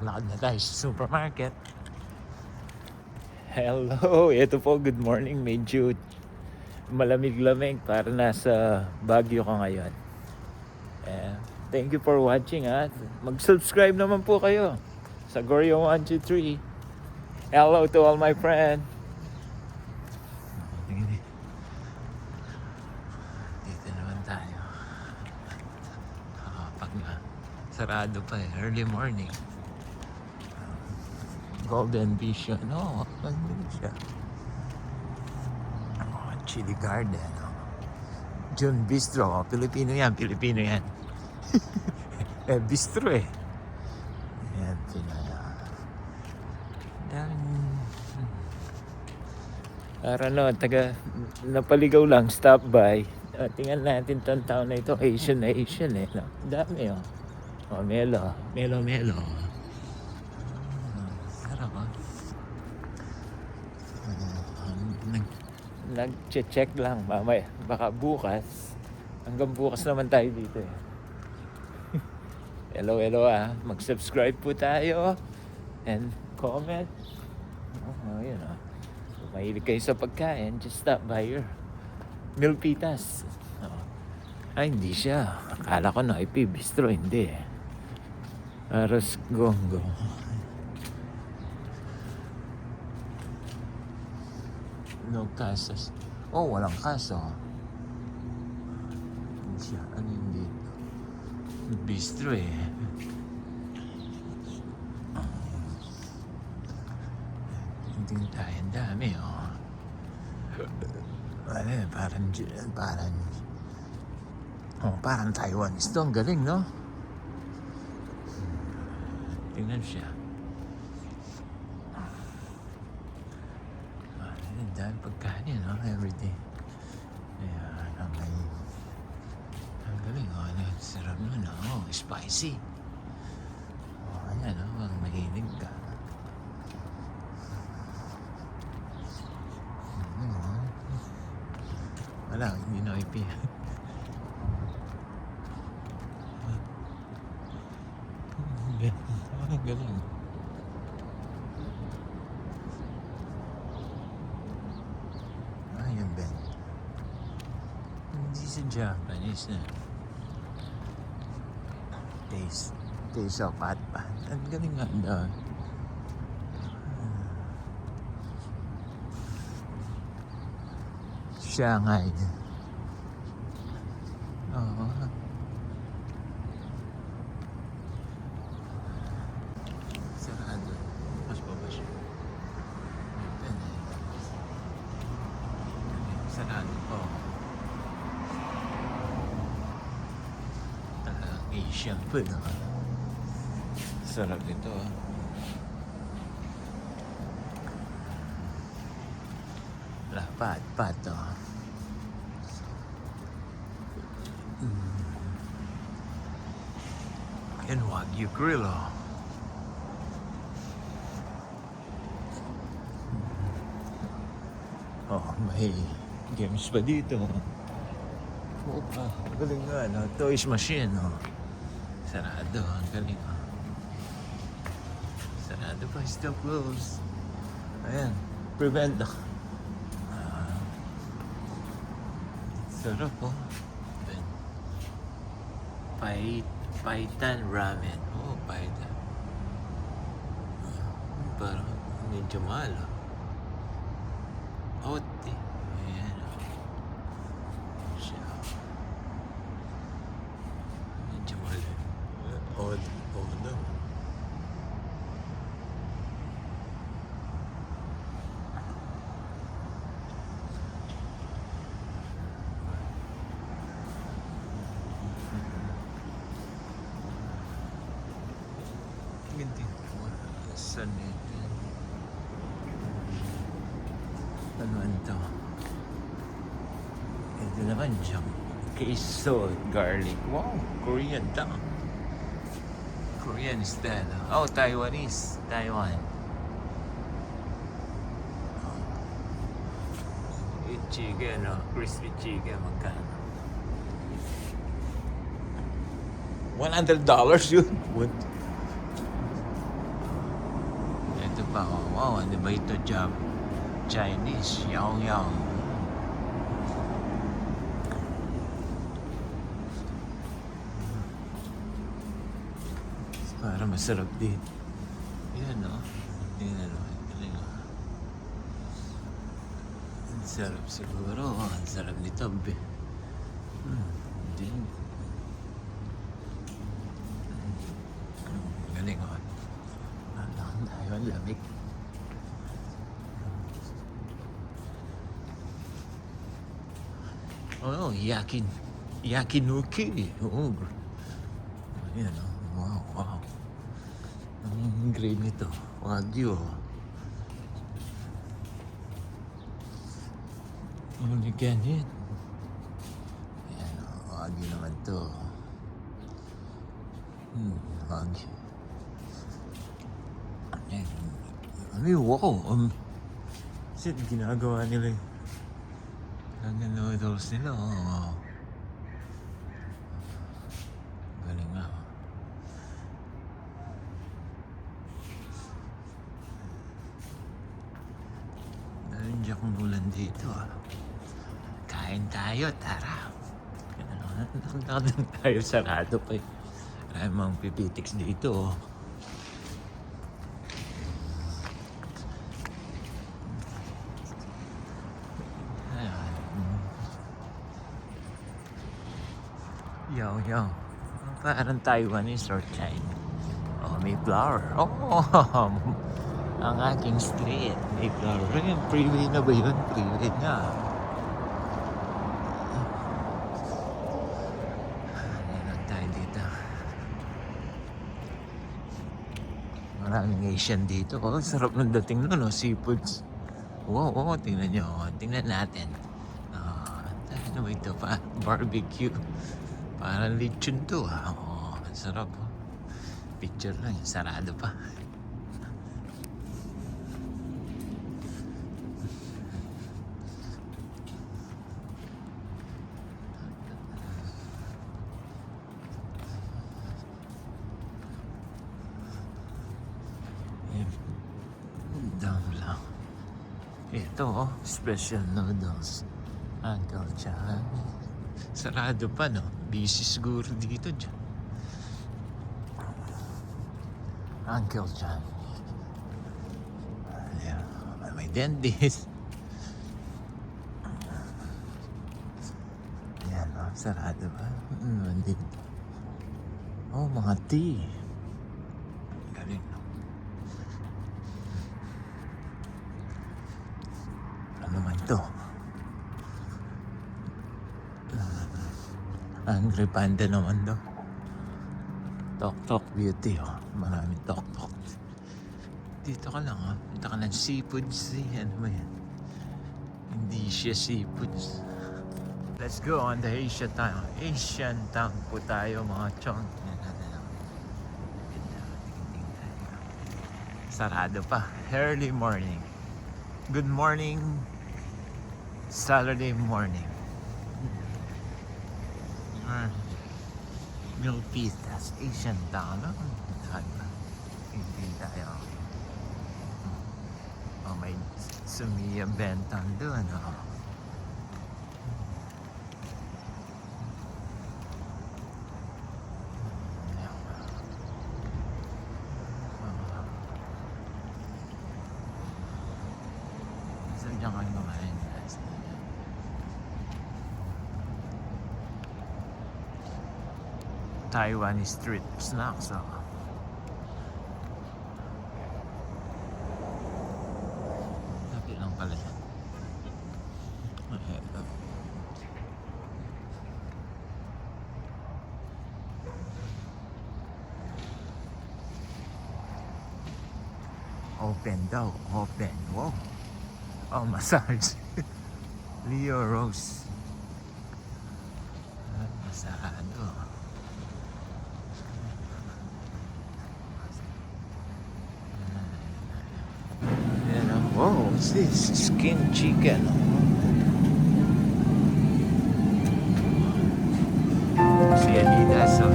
lakad na tayo sa supermarket. Hello, ito po, good morning. Medyo malamig-lamig para nasa Baguio ka ngayon. Thank you for watching. Mag-subscribe naman po kayo sa Goryo123. Hello to all my friends. Dito naman tayo. Pag sarado pa early morning. Golden Vision. Ano siya? Chili Garden. June Bistro. Pilipino yan. Bistro eh. Ayan, pinaya. Para napaligaw lang, stop by. Tingnan natin tong town na ito. Asian eh. No? Dami Melo. Sarap nag-check lang mamaya. Baka bukas. Hanggang bukas naman tayo dito eh. Hello mag-subscribe po tayo and comment. Yun Kung mahilig kayo sa pagkain, just stop by your Milpitas. Ay, hindi siya. Akala ko IP Bistro, hindi eh. Aros Gongo. No casos. Walang kaso. Hindi siya. Ano hindi? Bistro eh. Hindi tayo. Ang dami parang Taiwanese to. Ang galing, no? Tingnan siya. Dahil pagkain, everyday. Ayan, ang galing, sarap nun, spicy. Ayan, mahilig ka. Wala, hindi na IP. Ang galing. Yung Ben. Hindi sa Japanese na. Taste of Patpat. Ang galing nga doon. Shanghai. Sarado. Mas pa ba siya? Sarado po. Talagang Asian food. Sarap ito. Pat. And Wagyu Grill. May games pa dito. Galing nga, toys machine. Sarado, ang galing. Sarado pa, still closed. Ayan, prevent. Sarap Paitan Ramen. Paitan. Parang medyo mahal. Ote. Ayan. Siya. Medyo mahal. Odo. Ganti. Saan ito? Ano ito? Ito naman dyan. Queso garlic. Wow, Korean daw. Korean style. Taiwanese. Taiwan. Chicken, crispy chicken. Magkano? $100 yun. What? Ito pa, wow, ano ba ito? Chinese, yao yao. Para masarap din. Yan, no? Yan, no? Ang sarap siguro. Ang sarap nito, be. Din. Galing, oh. Ang lamig. Oh, yakinuki. Oh. Ayan, oh. Wow. Ang grade nito. Wagyu. Only ganyan. Ayan, wagyu naman to. Wagyu. Ayan. Ano yung wow? Shit, ginagawa nila yung ang noodles nila, oh. Galing nga. Daling Jack Mulan dito, ah. Kain tayo, tara. Nakakadang tayo, sarado pa eh. Ay, mga pipitiks dito, oh. Yo. Parang Taiwanese or China. Oh, may flower. Oh, ang aking street. May flower. Yung freeway na ba yun? Freeway nga. Ayan tayo dito. Maraming Asian dito. Oh, sarap ng dating nun, no? Seafoods. Wow, tingnan nyo. Tingnan natin. Ano ba ito pa? Barbecue. Parang lechon to, ha? Oh, ang sarap. Picture lang, sarado pa. Dami lang. Ito, oh, special noodles. Uncle Chan. Sarado pa, no? Busy siguro dito dyan. Uncle Chan. Ayan. May dentist. Ayan, no? Sarado pa. Dito. Oh, mga tea. Galing, no? Ano man to? Angry Panda naman daw. Tok Beauty, oh. Maraming tok. Dito ka lang, ha? Punta ka ng seafoods, eh. Ano ba yan? Hindi siya seafoods. Let's go on the Asian Town. Asian Town po tayo, mga chong. Sarado pa. Early morning. Good morning. Saturday morning. Milpitas, Asian Town. Hindi tayo. Oh, may Sumiya Benton doon. Oh. Saan dyan kayo kumain, guys? Taiwanese street snacks, oh. Lapit lang pala yan. Open daw, open. Wow. Oh, massage. Leo Rose. Masarado. Whoa, what's this? Skin chicken. Si Adidas, oh.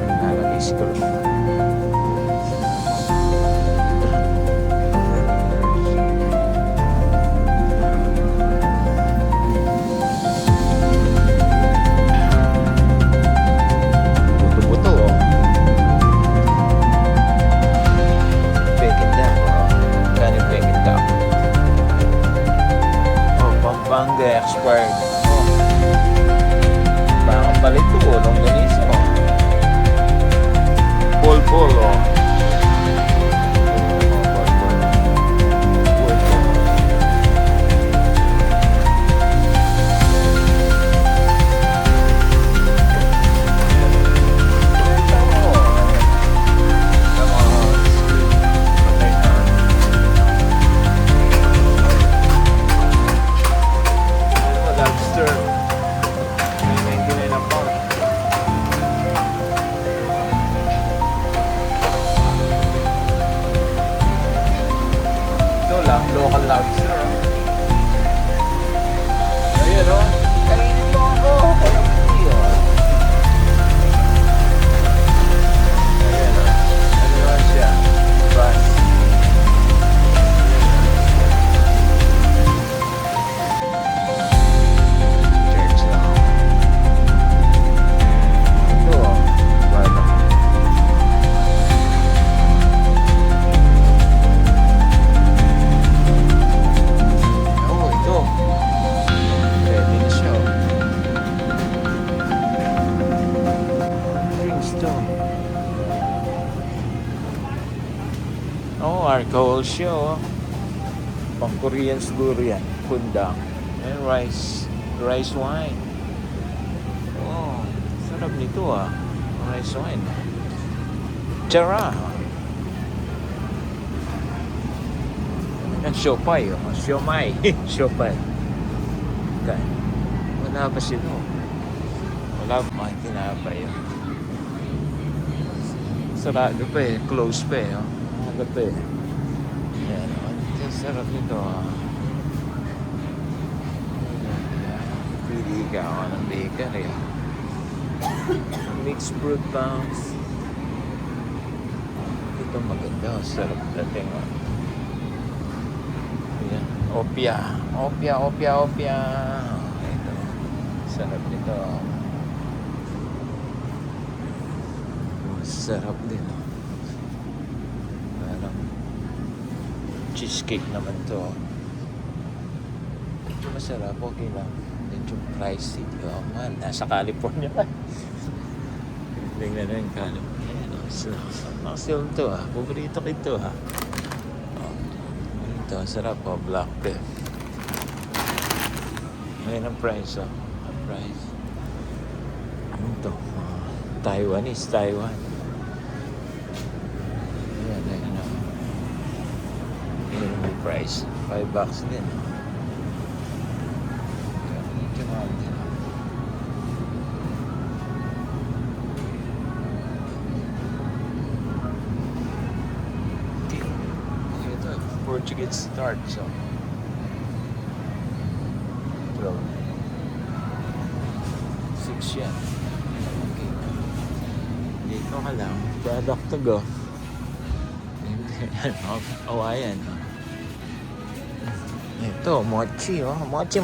Nalagay screw. Bol-bol, oh. Local lobster, oh. Ayan, oh. Kainin mo ako. Walang video, oh. Ayan, oh. Ano naman siya? Bass. Church lang. Ito, oh. Bala. Oh, alcohol show. Pang Korean siguro yan. Kundang. And rice wine. Oh, sarap nito ah. Rice wine. Chara. Yan, siopay. Oh. Siomay. Siopay. Okay. Wala ba sila? Wala ba mga tinapay? Oh. Sarado pa eh. Close pa eh. Oh. Gabi. Yan. Ang sarap nito. Pili ka ako ng bakery. Mixed fruit bounce. Ito maganda. Sarap dating. Yan. Opia. Ito. Sarap nito. Sarap din. Cheesecake naman to. Ito masarap, okay lang. Medyo pricey. Oh man, nasa California ka. Tingnan na yung California. Nakasale to ha. Paborito ko ito ha. Oh, ito, sarap po. Black pepper. Ngayon ang price oh. Ang price. Ano to? Taiwanese, Taiwan. Price $5 din. Medyo mahal din. Ito, Portuguese start so 12 6 yan. Okay. Dito ka lang. Product to go. Awayan. Ito, mochi, oh. Mochi.